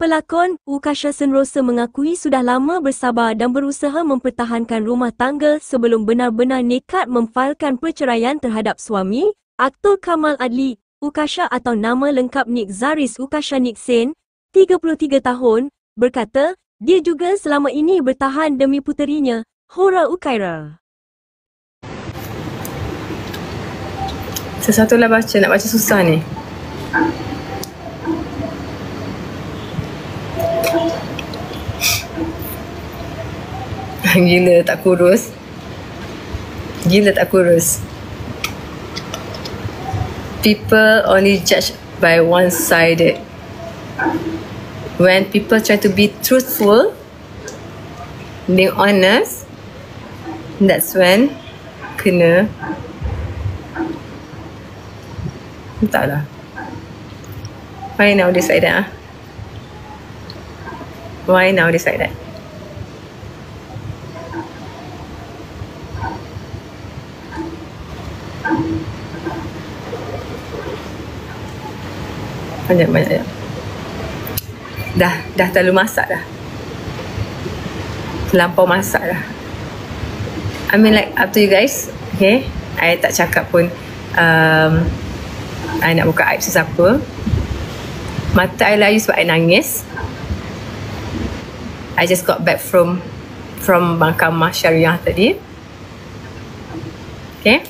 Pelakon Ukasha Senrosa mengakui sudah lama bersabar dan berusaha mempertahankan rumah tangga sebelum benar-benar nekat memfailkan perceraian terhadap suami, aktor Kamal Adli. Ukasha atau nama lengkap Nick Zaris Ukasha Nick Sen, 33 tahun, berkata dia juga selama ini bertahan demi puterinya, Hora Ukaira. Sesatulah baca, nak baca susah ni. Gila tak kurus. Gila tak kurus. People only judge by one-sided. When people try to be truthful, being honest, that's when kena. Entahlah. Why nowadays like that? Why nowadays like that? Banyak. Dah terlalu masak dah. Terlampau masak dah. I mean like up to you guys. Okay, I tak cakap pun I nak buka aib sesiapa. Mata I layu sebab I nangis. I just got back from mahkamah syariah tadi. Okay.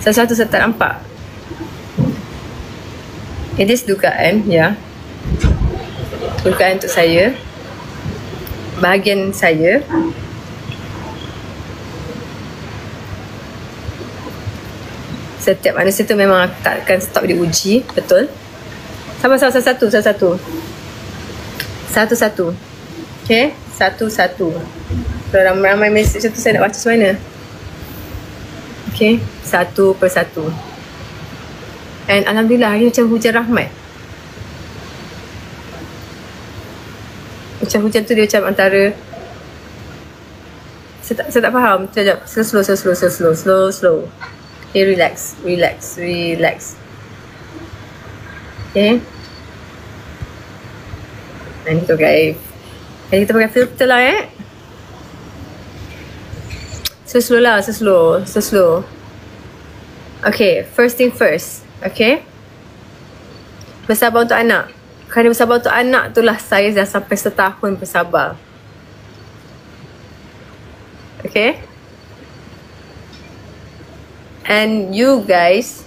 Sesuatu saya tak nampak. It is dugaan, ya. Dugaan untuk saya. Bahagian saya. Setiap manusia tu memang takkan stop diuji, betul? Sabar, satu-satu. Satu-satu. Okay, satu-satu. Kalau ramai-ramai mesej tu saya nak baca macam mana? Okay, satu persatu. And Alhamdulillah hari macam hujan rahmat. Macam hujan tu dia macam antara Saya tak faham. Sekejap, slow. Okay, relax. Okay. Dan kita pakai filter lah Slow. Okay, first thing first. Okay. Bersabar untuk anak. Kerana bersabar untuk anak itulah saya dah sampai setahun bersabar. Okay. And you guys